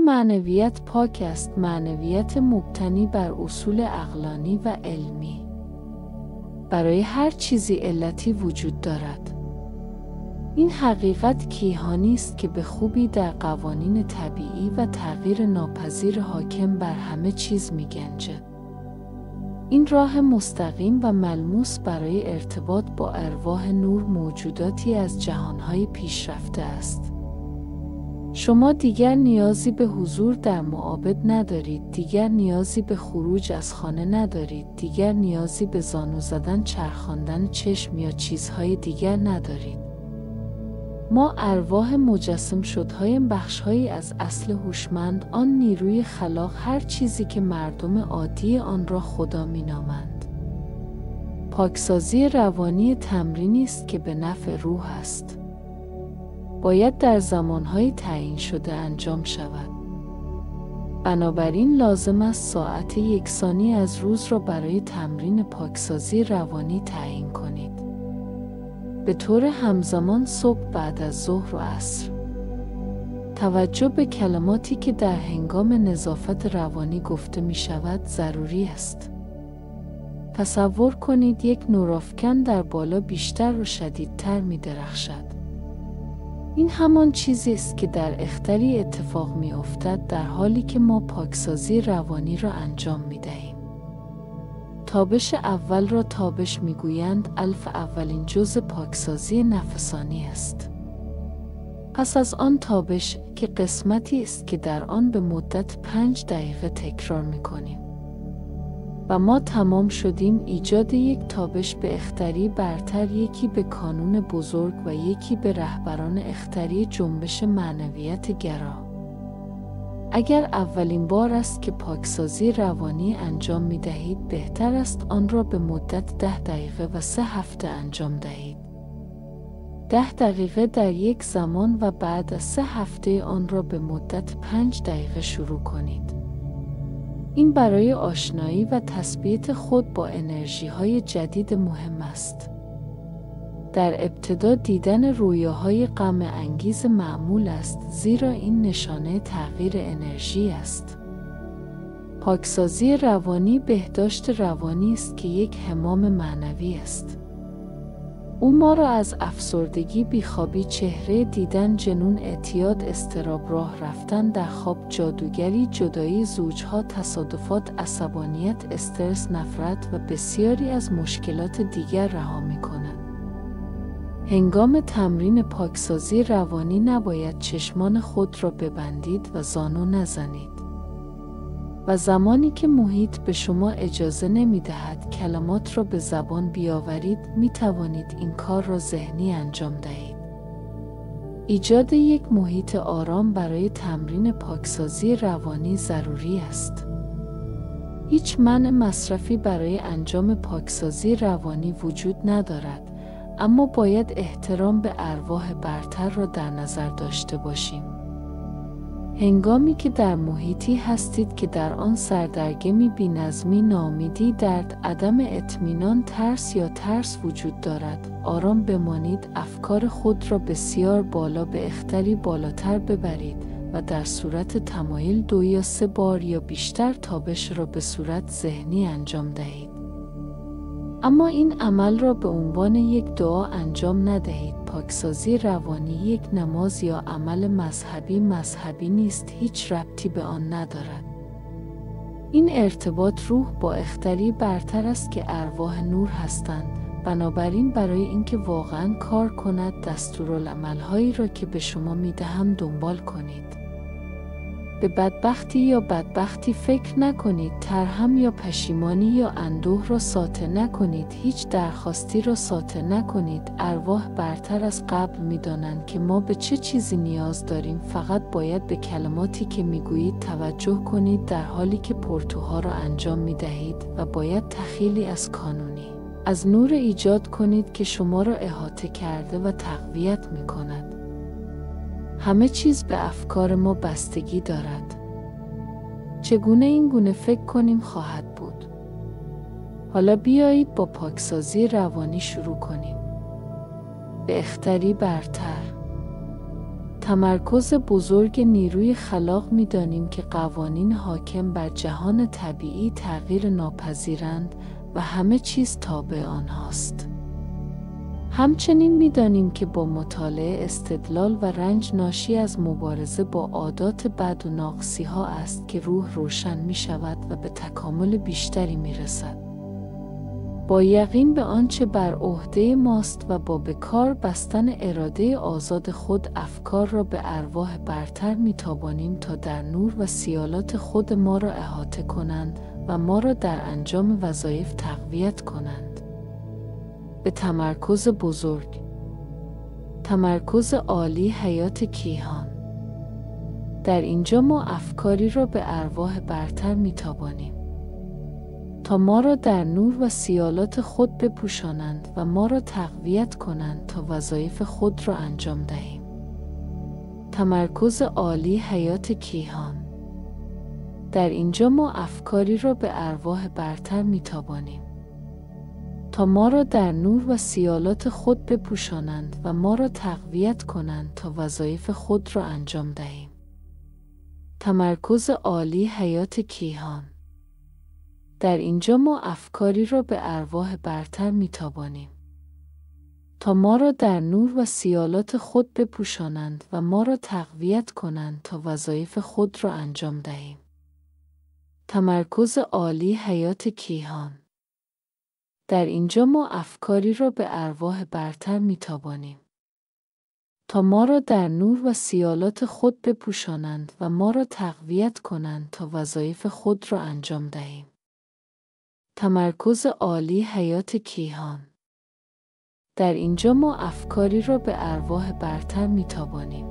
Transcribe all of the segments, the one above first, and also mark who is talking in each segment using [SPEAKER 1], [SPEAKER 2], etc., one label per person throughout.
[SPEAKER 1] این معنویت پاک است، معنویت مبتنی بر اصول عقلانی و علمی. برای هر چیزی علتی وجود دارد. این حقیقت کیهانی است که به خوبی در قوانین طبیعی و تغییر ناپذیر حاکم بر همه چیز می‌گنجد. این راه مستقیم و ملموس برای ارتباط با ارواح نور موجوداتی از جهانهای پیشرفته است. شما دیگر نیازی به حضور در معابد ندارید، دیگر نیازی به خروج از خانه ندارید، دیگر نیازی به زانو زدن، چرخاندن چشم یا چیزهای دیگر ندارید. ما ارواح مجسم شدهای بخشهایی از اصل هوشمند، آن نیروی خلاق، هر چیزی که مردم عادی آن را خدا می‌نامند. پاکسازی روانی تمرینی است که به نفع روح است. باید در زمانهای تعیین شده انجام شود. بنابراین لازم است ساعت یکسانی از روز را برای تمرین پاکسازی روانی تعیین کنید. به طور همزمان صبح، بعد از ظهر و عصر. توجه به کلماتی که در هنگام نظافت روانی گفته می شود ضروری است. تصور کنید یک نورافکن در بالا بیشتر و شدیدتر می درخشد. این همان چیزی است که در اختری اتفاق می افتد در حالی که ما پاکسازی روانی را انجام می دهیم. تابش اول را تابش می گویند. الف اولین جزء پاکسازی نفسانی است. پس از آن تابش که قسمتی است که در آن به مدت 5 دقیقه تکرار می کنیم. و ما تمام شدیم. ایجاد یک تابش به اختری برتر، یکی به کانون بزرگ و یکی به رهبران اختری جنبش معنویت گرا. اگر اولین بار است که پاکسازی روانی انجام می دهید، بهتر است آن را به مدت 10 دقیقه و 3 هفته انجام دهید. 10 دقیقه در یک زمان و بعد از 3 هفته آن را به مدت 5 دقیقه شروع کنید. این برای آشنایی و تثبیت خود با انرژی‌های جدید مهم است. در ابتدا دیدن رویاهای غم انگیز معمول است، زیرا این نشانه تغییر انرژی است. پاکسازی روانی بهداشت روانی است که یک حمام معنوی است. او ما را از افسردگی، بیخوابی، چهره دیدن، جنون، اعتیاد، اضطراب، راه رفتن در خواب، جادوگری، جدایی زوجها، تصادفات، عصبانیت، استرس، نفرت و بسیاری از مشکلات دیگر رها می‌کند. هنگام تمرین پاکسازی روانی نباید چشمان خود را ببندید و زانو نزنید. و زمانی که محیط به شما اجازه نمی‌دهد کلمات را به زبان بیاورید، می‌توانید این کار را ذهنی انجام دهید. ایجاد یک محیط آرام برای تمرین پاکسازی روانی ضروری است. هیچ منع مصرفی برای انجام پاکسازی روانی وجود ندارد، اما باید احترام به ارواح برتر را در نظر داشته باشیم. هنگامی که در محیطی هستید که در آن سردرگمی، بی‌نظمی، ناامیدی، درد، عدم اطمینان، ترس یا ترس وجود دارد، آرام بمانید، افکار خود را بسیار بالا به اختری بالاتر ببرید و در صورت تمایل 2 یا 3 بار یا بیشتر تابش را به صورت ذهنی انجام دهید. اما این عمل را به عنوان یک دعا انجام ندهید. پاکسازی روانی یک نماز یا عمل مذهبی نیست، هیچ ربطی به آن ندارد. این ارتباط روح با اختری برتر است که ارواح نور هستند. بنابراین برای اینکه واقعاً کار کند، دستورالعمل‌هایی را که به شما می‌دهم دنبال کنید. به بدبختی یا بدبختی فکر نکنید، ترحم یا پشیمانی یا اندوه را ساطع نکنید، هیچ درخواستی را ساطع نکنید. ارواح برتر از قبل می‌دانند که ما به چه چیزی نیاز داریم، فقط باید به کلماتی که می‌گویید توجه کنید در حالی که پرتوها را انجام می‌دهید و باید تخیلی از کانونی از نور ایجاد کنید که شما را احاطه کرده و تقویت می‌کند. همه چیز به افکار ما بستگی دارد. چگونه این گونه فکر کنیم خواهد بود. حالا بیایید با پاکسازی روانی شروع کنیم. به اختری برتر. تمرکز بزرگ نیروی خلاق می‌دانیم که قوانین حاکم بر جهان طبیعی تغییر ناپذیرند و همه چیز تابع آنهاست. همچنین می‌دانیم که با مطالعه استدلال و رنج ناشی از مبارزه با عادات بد و ناقصی‌ها است که روح روشن می‌شود و به تکامل بیشتری می‌رسد. با یقین به آنچه بر عهده ماست و با به کار بستن اراده آزاد خود افکار را به ارواح برتر می‌تابانیم تا در نور و سیالات خود ما را احاطه کنند و ما را در انجام وظایف تقویت کنند. به تمرکز بزرگ، تمرکز عالی حیات کیهان. در اینجا ما افکاری را به ارواح برتر می‌تابانیم تا ما را در نور و سیالات خود بپوشانند و ما را تقویت کنند تا وظایف خود را انجام دهیم. تمرکز عالی حیات کیهان. در اینجا ما افکاری را به ارواح برتر می‌تابانیم تا ما را در نور و سیالات خود بپوشانند و ما را تقویت کنند تا وظایف خود را انجام دهیم. تمرکز عالی حیات کیهان. در اینجا ما افکاری را به ارواح برتر می‌تابانیم تا ما را در نور و سیالات خود بپوشانند و ما را تقویت کنند تا وظایف خود را انجام دهیم. تمرکز عالی حیات کیهان. در اینجا ما افکاری را به ارواح برتر می‌تابانیم تا ما را در نور و سیالات خود بپوشانند و ما را تقویت کنند تا وظایف خود را انجام دهیم. تمرکز عالی حیات کیهان. در اینجا ما افکاری را به ارواح برتر می‌تابانیم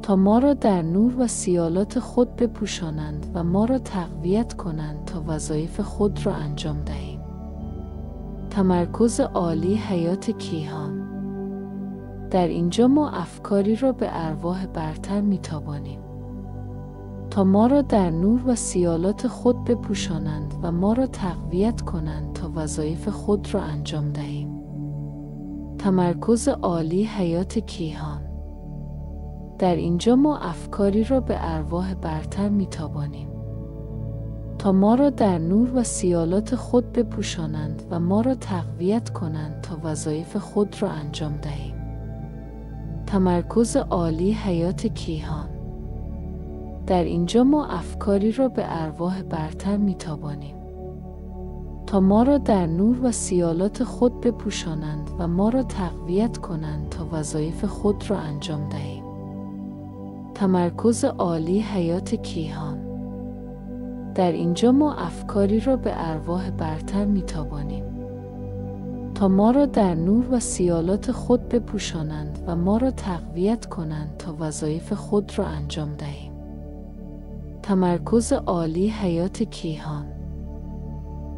[SPEAKER 1] تا ما را در نور و سیالات خود بپوشانند و ما را تقویت کنند تا وظایف خود را انجام دهیم. تمرکز عالی حیات کیهان. در اینجا ما افکاری را به ارواح برتر می‌تابانیم تا ما را در نور و سیالات خود بپوشانند و ما را تقویت کنند تا وظایف خود را انجام دهیم. تمرکز عالی حیات کیهان. در اینجا ما افکاری را به ارواح برتر می‌تابانیم تا ما را در نور و سیالات خود بپوشانند و ما را تقویت کنند تا وظایف خود را انجام دهیم. تمرکز عالی حیات کیهان. در اینجا ما افکاری را به ارواح برتر می‌تابانیم تا ما را در نور و سیالات خود بپوشانند و ما را تقویت کنند تا وظایف خود را انجام دهیم. تمرکز عالی حیات کیهان. در اینجا ما افکاری را به ارواح برتر می‌تابانیم تا ما را در نور و سیالات خود بپوشانند و ما را تقویت کنند تا وظایف خود را انجام دهیم. تمرکز عالی حیات کیهان.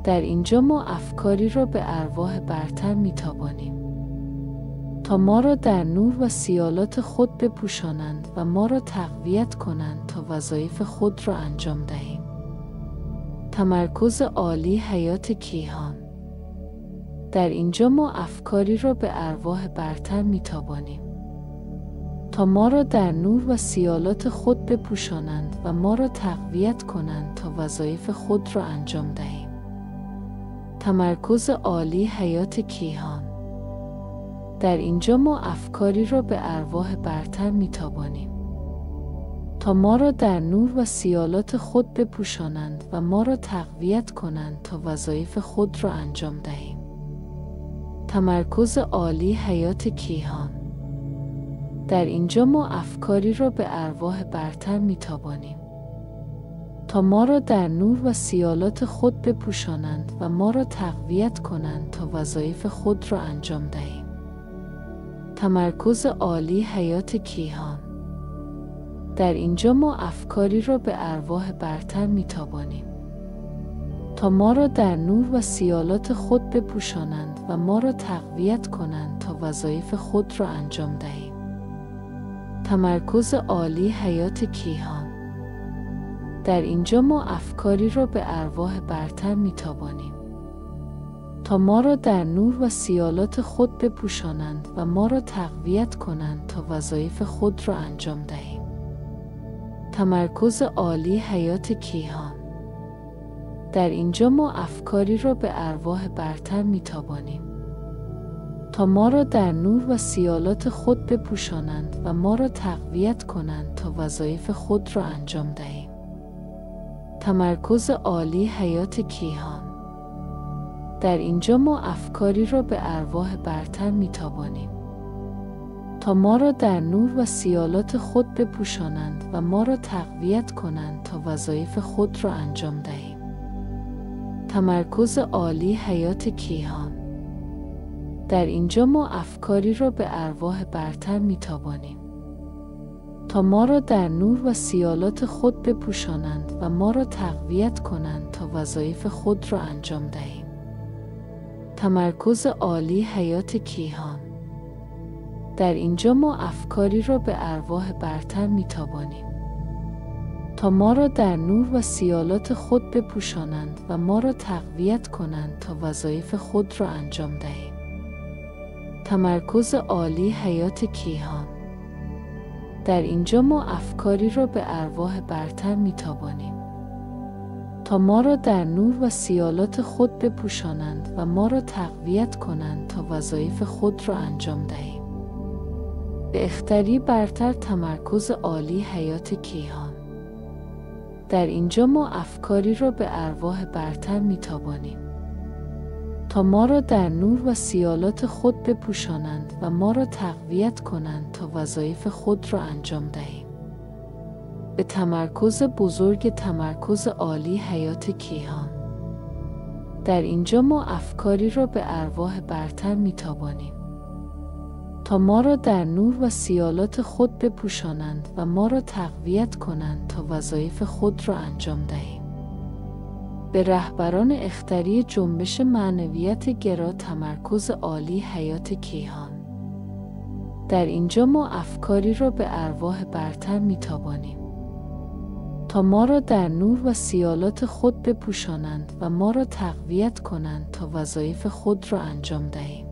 [SPEAKER 1] در اینجا ما افکاری را به ارواح برتر می‌تابانیم تا ما را در نور و سیالات خود بپوشانند و ما را تقویت کنند تا وظایف خود را انجام دهیم. تمرکز عالی حیات کیهان. در اینجا ما افکاری را به ارواح برتر می‌تابانیم تا ما را در نور و سیالات خود بپوشانند و ما را تقویت کنند تا وظایف خود را انجام دهیم. تمرکز عالی حیات کیهان. در اینجا ما افکاری را به ارواح برتر می‌تابانیم تا ما را در نور و سیالات خود بپوشانند و ما را تقویت کنند تا وظایف خود را انجام دهیم. تمرکز عالی حیات کیهان. در اینجا ما افکاری را به ارواح برتر می‌تابانیم تا ما را در نور و سیالات خود بپوشانند و ما را تقویت کنند تا وظایف خود را انجام دهیم. تمرکز عالی حیات کیهان. در اینجا ما افکاری را به ارواح برتر می‌تابانیم تا ما را در نور و سیالات خود بپوشانند و ما را تقویت کنند تا وظایف خود را انجام دهیم. تمرکز عالی حیات کیهان. در اینجا ما افکاری را به ارواح برتر می‌تابانیم تا ما را در نور و سیالات خود بپوشانند و ما را تقویت کنند تا وظایف خود را انجام دهیم. تمرکز عالی حیات کیهان. در اینجا ما افکاری را به ارواح برتر میتابانیم تا ما را در نور و سیالات خود بپوشانند و ما را تقویت کنند تا وظایف خود را انجام دهیم. تمرکز عالی حیات کیهان. در اینجا ما افکاری را به ارواح برتر میتابانیم تا ما را در نور و سیالات خود بپوشانند و ما را تقویت کنند تا وظایف خود را انجام دهیم. تمرکز عالی حیات کیهان. در اینجا ما افکاری را به ارواح برتر میتابانیم تا ما را در نور و سیالات خود بپوشانند و ما را تقویت کنند تا وظایف خود را انجام دهیم. تمرکز عالی حیات کیهان. در اینجا ما افکاری را به ارواح برتر میتابانیم تا ما را در نور و سیالات خود بپوشانند و ما را تقویت کنند تا وظایف خود را انجام دهیم. تمرکز عالی حیات کیهان. در اینجا ما افکاری را به ارواح برتر میتابانیم تا ما را در نور و سیالات خود بپوشانند و ما را تقویت کنند تا وظایف خود را انجام دهیم. به اختری برتر. تمرکز عالی حیات کیهان. در اینجا ما افکاری را به ارواح برتر میتابانیم تا ما را در نور و سیالات خود بپوشانند و ما را تقویت کنند تا وظایف خود را انجام دهیم. به تمرکز بزرگ. تمرکز عالی حیات کیهان. در اینجا ما افکاری را به ارواح برتر میتابانیم تا ما را در نور و سیالات خود بپوشانند و ما را تقویت کنند تا وظایف خود را انجام دهیم. به رهبران اختری جنبش معنویت گرا. تمرکز عالی حیات کیهان. در اینجا ما افکاری را به ارواح برتر میتابانیم تا ما را در نور و سیالات خود بپوشانند و ما را تقویت کنند تا وظایف خود را انجام دهیم.